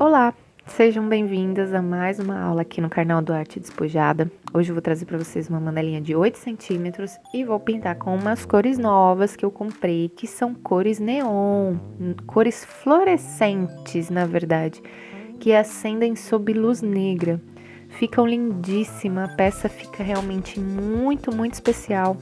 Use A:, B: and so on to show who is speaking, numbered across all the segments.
A: Olá, sejam bem-vindas a mais uma aula aqui no canal do Arte Despojada. Hoje eu vou trazer para vocês uma mandalinha de 8 centímetros e vou pintar com umas cores novas que eu comprei, que são cores neon, cores fluorescentes, na verdade, que acendem sob luz negra. Ficam lindíssima, a peça fica realmente muito, muito especial.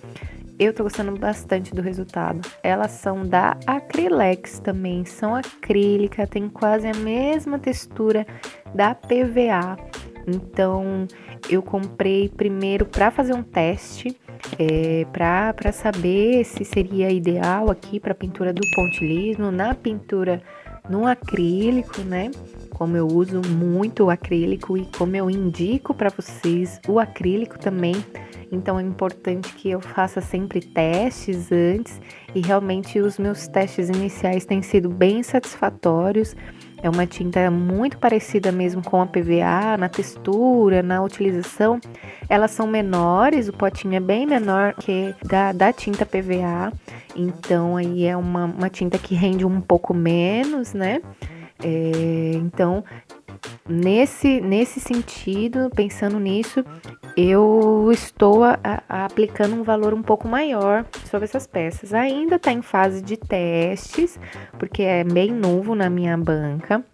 A: Eu tô gostando bastante do resultado. Elas são da Acrylex também, são acrílica, tem quase a mesma textura da PVA. Então, eu comprei primeiro para fazer um teste, para saber se seria ideal aqui para pintura do pontilhismo, na pintura no acrílico, né? Como eu uso muito o acrílico e como eu indico para vocês o acrílico também. Então é importante que eu faça sempre testes antes e realmente os meus testes iniciais têm sido bem satisfatórios. É uma tinta muito parecida mesmo com a PVA, na textura, na utilização. Elas são menores, o potinho é bem menor que da tinta PVA. Então aí é uma tinta que rende um pouco menos, né? Então, nesse sentido, pensando nisso, eu estou aplicando um valor um pouco maior sobre essas peças. Ainda está em fase de testes, porque é bem novo na minha banca.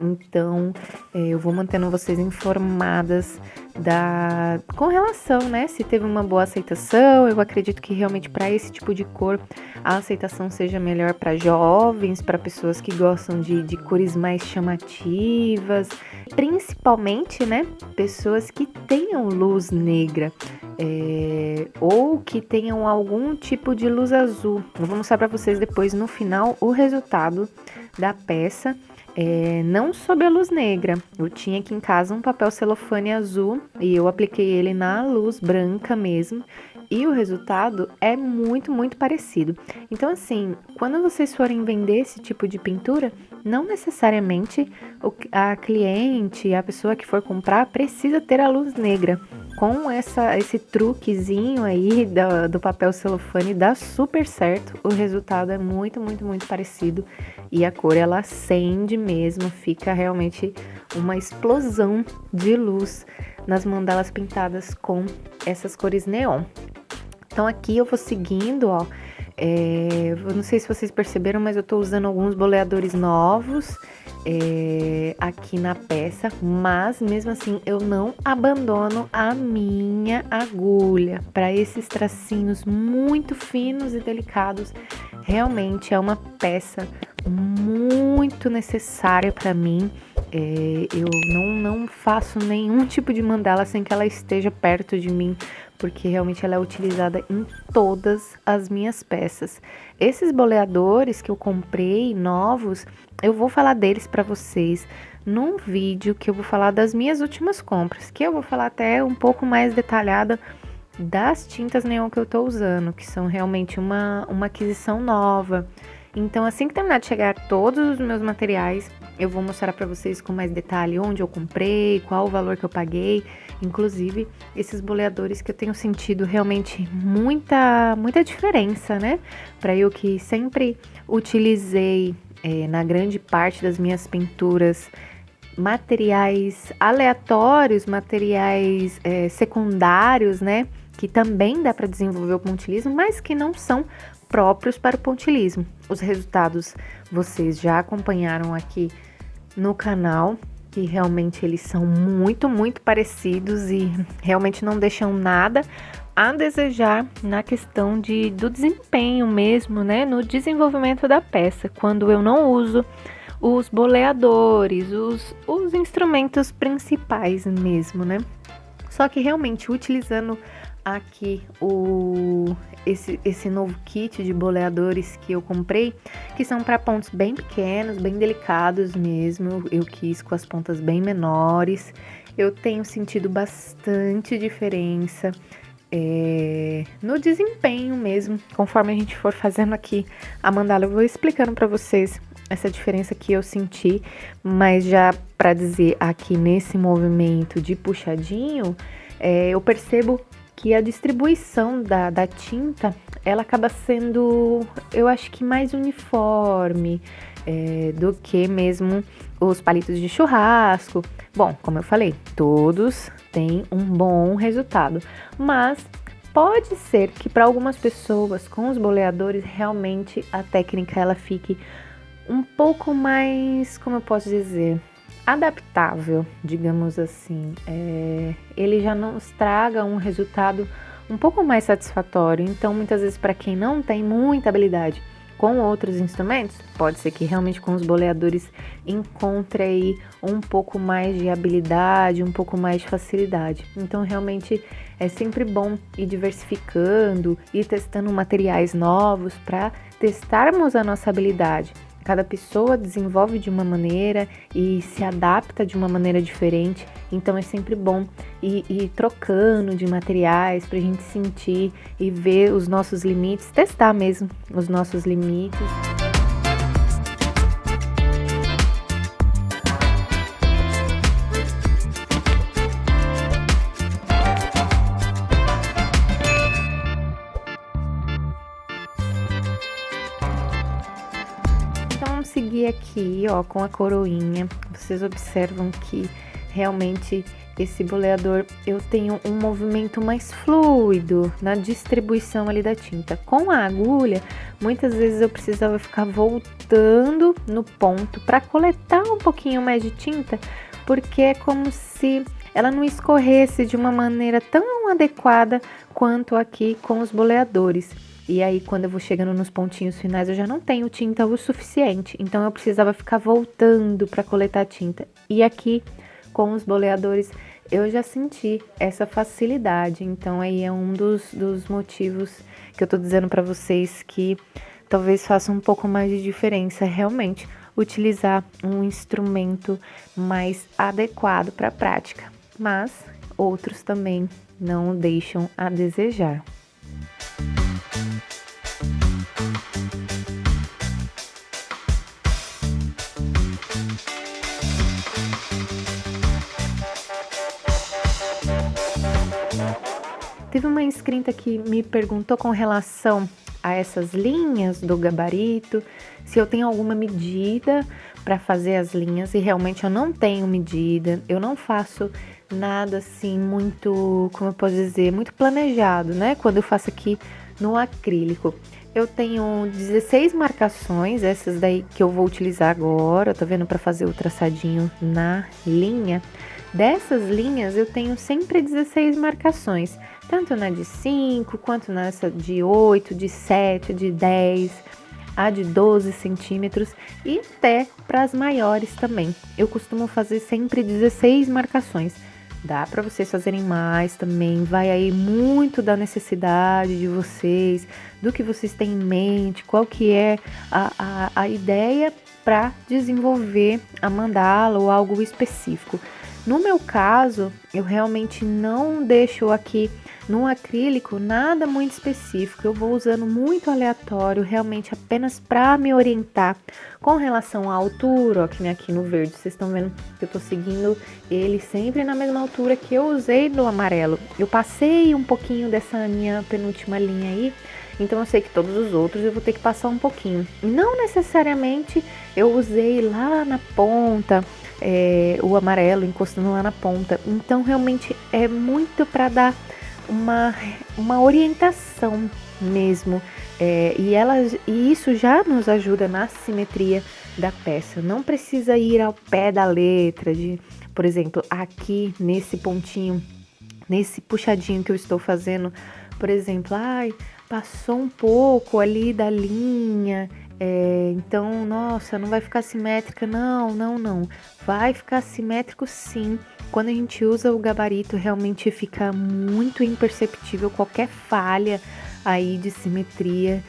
A: Então, eu vou mantendo vocês informadas com relação, né? Se teve uma boa aceitação. Eu acredito que realmente para esse tipo de cor a aceitação seja melhor para jovens, para pessoas que gostam de cores mais chamativas, principalmente, né? Pessoas que tenham luz negra. Ou que tenham algum tipo de luz azul. Eu vou mostrar para vocês depois no final o resultado da peça. Não sob a luz negra. Eu tinha aqui em casa um papel celofane azul e eu apliquei ele na luz branca mesmo. E o resultado é muito, muito parecido. Então, assim, quando vocês forem vender esse tipo de pintura, não necessariamente a cliente, a pessoa que for comprar, precisa ter a luz negra. Com esse truquezinho aí do papel celofane, dá super certo. O resultado é muito, muito, muito parecido. E a cor, ela acende mesmo, fica realmente uma explosão de luz nas mandalas pintadas com essas cores neon. Então aqui eu vou seguindo, ó. Eu não sei se vocês perceberam, mas eu tô usando alguns boleadores novos aqui na peça, mas mesmo assim eu não abandono a minha agulha para esses tracinhos muito finos e delicados. Realmente é uma peça muito necessária para mim. Eu não faço nenhum tipo de mandala sem que ela esteja perto de mim, porque realmente ela é utilizada em todas as minhas peças. Esses boleadores que eu comprei novos, eu vou falar deles para vocês num vídeo que eu vou falar das minhas últimas compras, que eu vou falar até um pouco mais detalhada das tintas neon que eu tô usando, que são realmente uma aquisição nova. Então, assim que terminar de chegar todos os meus materiais, eu vou mostrar para vocês com mais detalhe onde eu comprei, qual o valor que eu paguei, inclusive esses boleadores que eu tenho sentido realmente muita diferença, né? Para eu que sempre utilizei na grande parte das minhas pinturas materiais aleatórios, materiais secundários, né? Que também dá para desenvolver o pontilhismo, mas que não são próprios para o pontilhismo. Os resultados vocês já acompanharam aqui no canal, que realmente eles são muito, muito parecidos e realmente não deixam nada a desejar na questão do desempenho mesmo, né? No desenvolvimento da peça, quando eu não uso os boleadores, os instrumentos principais mesmo, né? Só que realmente utilizando aqui esse novo kit de boleadores que eu comprei, que são para pontos bem pequenos, bem delicados mesmo. Eu quis com as pontas bem menores. Eu tenho sentido bastante diferença no desempenho mesmo. Conforme a gente for fazendo aqui a mandala, eu vou explicando para vocês essa diferença que eu senti, mas já para dizer aqui nesse movimento de puxadinho, eu percebo que a distribuição da tinta, ela acaba sendo, eu acho que mais uniforme do que mesmo os palitos de churrasco. Bom, como eu falei, todos têm um bom resultado, mas pode ser que para algumas pessoas com os boleadores realmente a técnica ela fique um pouco mais, como eu posso dizer, adaptável, digamos assim. Ele já nos traga um resultado um pouco mais satisfatório. Então, muitas vezes, para quem não tem muita habilidade com outros instrumentos, pode ser que realmente com os boleadores encontre aí um pouco mais de habilidade, um pouco mais de facilidade. Então, realmente é sempre bom ir diversificando, ir testando materiais novos para testarmos a nossa habilidade. Cada pessoa desenvolve de uma maneira e se adapta de uma maneira diferente, então é sempre bom ir trocando de materiais para a gente sentir e ver os nossos limites, testar mesmo os nossos limites. Então vamos seguir aqui, ó, com a coroinha. Vocês observam que realmente esse boleador eu tenho um movimento mais fluido na distribuição ali da tinta. Com a agulha, muitas vezes eu precisava ficar voltando no ponto para coletar um pouquinho mais de tinta, porque é como se ela não escorresse de uma maneira tão adequada quanto aqui com os boleadores. E aí, quando eu vou chegando nos pontinhos finais, eu já não tenho tinta o suficiente. Então, eu precisava ficar voltando para coletar tinta. E aqui, com os boleadores, eu já senti essa facilidade. Então, aí é um dos motivos que eu tô dizendo para vocês que talvez faça um pouco mais de diferença realmente utilizar um instrumento mais adequado para a prática. Mas outros também não deixam a desejar. Teve uma inscrita que me perguntou com relação a essas linhas do gabarito, se eu tenho alguma medida para fazer as linhas, e realmente eu não tenho medida, eu não faço nada assim muito, como eu posso dizer, muito planejado, né? Quando eu faço aqui no acrílico. Eu tenho 16 marcações, essas daí que eu vou utilizar agora, tá vendo, para fazer o traçadinho na linha. Dessas linhas eu tenho sempre 16 marcações, tanto na de 5, quanto nessa de 8, de 7, de 10, a de 12 centímetros e até para as maiores também. Eu costumo fazer sempre 16 marcações. Dá para vocês fazerem mais também, vai aí muito da necessidade de vocês, do que vocês têm em mente, qual que é a ideia para desenvolver a mandala ou algo específico. No meu caso, eu realmente não deixo aqui no acrílico nada muito específico, eu vou usando muito aleatório, realmente apenas para me orientar com relação à altura, ó, que nem aqui no verde, vocês estão vendo que eu tô seguindo ele sempre na mesma altura que eu usei no amarelo. Eu passei um pouquinho dessa minha penúltima linha aí, então eu sei que todos os outros eu vou ter que passar um pouquinho. Não necessariamente eu usei lá na ponta, o amarelo encostando lá na ponta. Então realmente é muito para dar uma orientação mesmo. E isso já nos ajuda na simetria da peça. Não precisa ir ao pé da letra, por exemplo, aqui nesse pontinho, nesse puxadinho que eu estou fazendo, por exemplo, passou um pouco ali da linha, então, nossa, não vai ficar simétrica, não. Vai ficar simétrico sim. Quando a gente usa o gabarito, realmente fica muito imperceptível qualquer falha aí de simetria,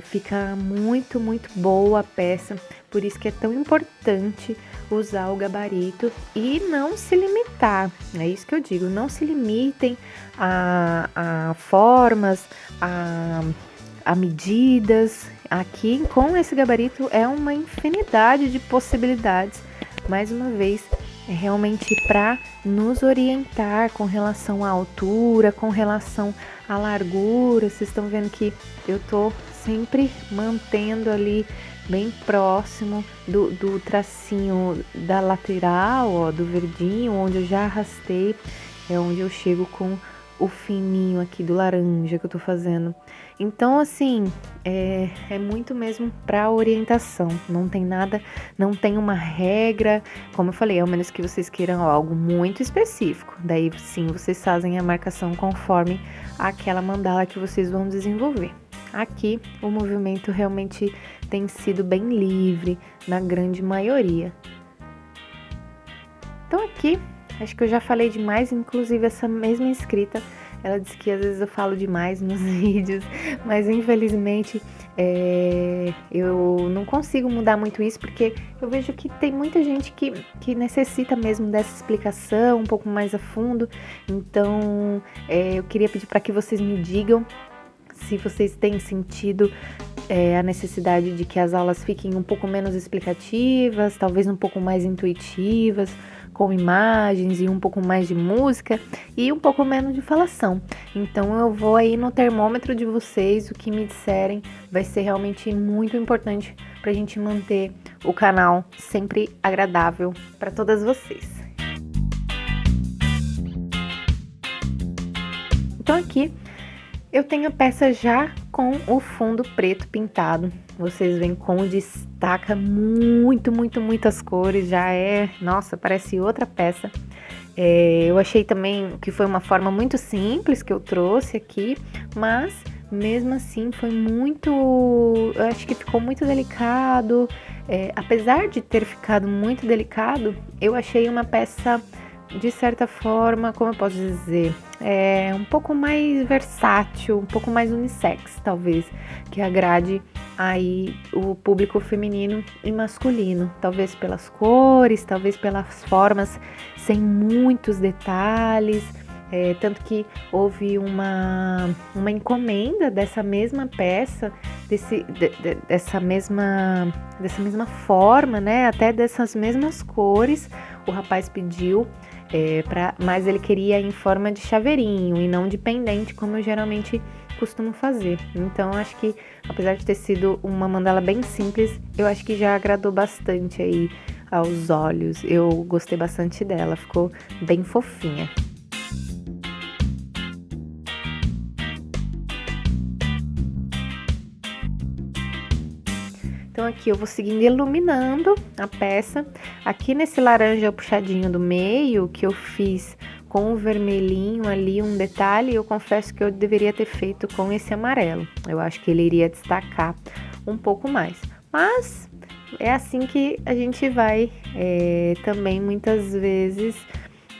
A: fica muito, muito boa a peça. Por isso que é tão importante usar o gabarito e não se limitar. É isso que eu digo, não se limitem a formas, a medidas. Aqui com esse gabarito é uma infinidade de possibilidades. Mais uma vez, é realmente para nos orientar com relação à altura, com relação à largura. Vocês estão vendo que eu tô sempre mantendo ali bem próximo do tracinho da lateral, ó, do verdinho, onde eu já arrastei, é onde eu chego com o fininho aqui do laranja que eu tô fazendo. Então, assim, é muito mesmo para orientação, não tem nada, não tem uma regra, como eu falei, ao menos que vocês queiram algo muito específico, daí sim vocês fazem a marcação conforme aquela mandala que vocês vão desenvolver. Aqui o movimento realmente tem sido bem livre, na grande maioria. Então aqui, acho que eu já falei demais, inclusive essa mesma inscrita, ela disse que às vezes eu falo demais nos vídeos, mas infelizmente eu não consigo mudar muito isso, porque eu vejo que tem muita gente que necessita mesmo dessa explicação um pouco mais a fundo. Então eu queria pedir para que vocês me digam se vocês têm sentido a necessidade de que as aulas fiquem um pouco menos explicativas, talvez um pouco mais intuitivas, com imagens e um pouco mais de música e um pouco menos de falação. Então eu vou aí no termômetro de vocês, o que me disserem vai ser realmente muito importante para a gente manter o canal sempre agradável para todas vocês. Então aqui eu tenho a peça já com o fundo preto pintado. Vocês veem como destaca muitas cores. Já nossa, parece outra peça. Eu achei também que foi uma forma muito simples que eu trouxe aqui, mas mesmo assim foi eu acho que ficou muito delicado. Apesar de ter ficado muito delicado, eu achei uma peça, de certa forma, como eu posso dizer, um pouco mais versátil, um pouco mais unissex, talvez, que agrade aí o público feminino e masculino, talvez pelas cores, talvez pelas formas, sem muitos detalhes, tanto que houve uma encomenda dessa mesma peça, dessa mesma forma, né, até dessas mesmas cores, o rapaz pediu, mas ele queria em forma de chaveirinho e não de pendente, como eu geralmente costumo fazer. Então, acho que, apesar de ter sido uma mandala bem simples, eu acho que já agradou bastante aí aos olhos. Eu gostei bastante dela, ficou bem fofinha. Então aqui eu vou seguindo iluminando a peça. Aqui nesse laranja puxadinho do meio, que eu fiz com o vermelhinho ali, um detalhe, eu confesso que eu deveria ter feito com esse amarelo. Eu acho que ele iria destacar um pouco mais. Mas é assim que a gente vai também muitas vezes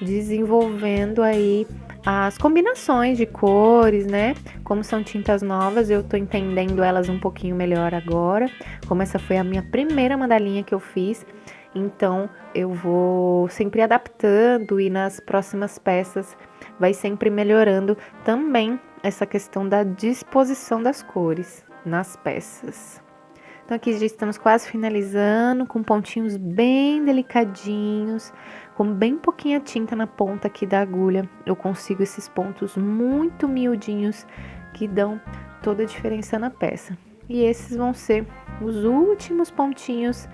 A: desenvolvendo aí as combinações de cores, né? Como são tintas novas, eu tô entendendo elas um pouquinho melhor agora. Como essa foi a minha primeira mandalinha que eu fiz, então eu vou sempre adaptando e nas próximas peças vai sempre melhorando também essa questão da disposição das cores nas peças. Então aqui já estamos quase finalizando, com pontinhos bem delicadinhos, com bem pouquinha tinta na ponta aqui da agulha. Eu consigo esses pontos muito miudinhos que dão toda a diferença na peça. E esses vão ser os últimos pontinhos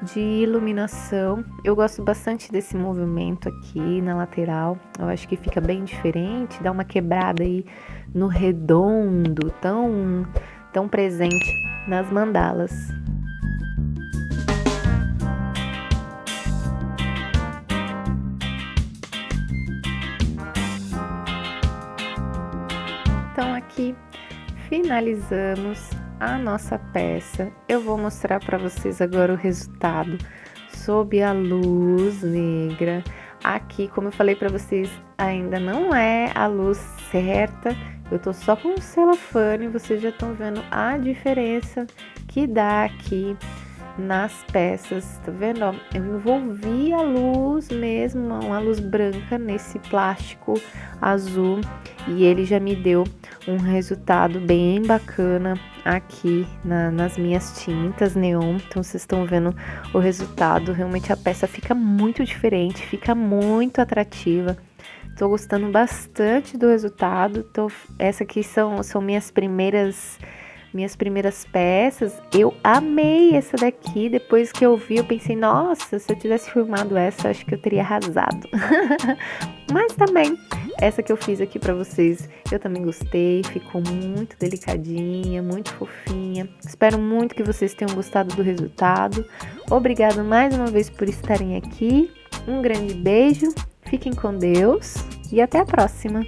A: de iluminação. Eu gosto bastante desse movimento aqui na lateral. Eu acho que fica bem diferente, dá uma quebrada aí no redondo, tão presente nas mandalas. Então aqui finalizamos a nossa peça. Eu vou mostrar para vocês agora o resultado sob a luz negra. Aqui, como eu falei para vocês, ainda não é a luz certa. Eu tô só com o celofane, vocês já estão vendo a diferença que dá aqui. nas peças, tá vendo? Ó, eu envolvi a luz mesmo, uma luz branca nesse plástico azul e ele já me deu um resultado bem bacana aqui nas minhas tintas neon. Então vocês estão vendo o resultado, realmente a peça fica muito diferente, fica muito atrativa. Tô gostando bastante do resultado. Essa aqui são minhas primeiras peças. Eu amei essa daqui. Depois que eu vi, eu pensei, nossa, se eu tivesse filmado essa, acho que eu teria arrasado. Mas também, essa que eu fiz aqui pra vocês, eu também gostei. Ficou muito delicadinha, muito fofinha. Espero muito que vocês tenham gostado do resultado. Obrigada mais uma vez por estarem aqui. Um grande beijo. Fiquem com Deus e até a próxima!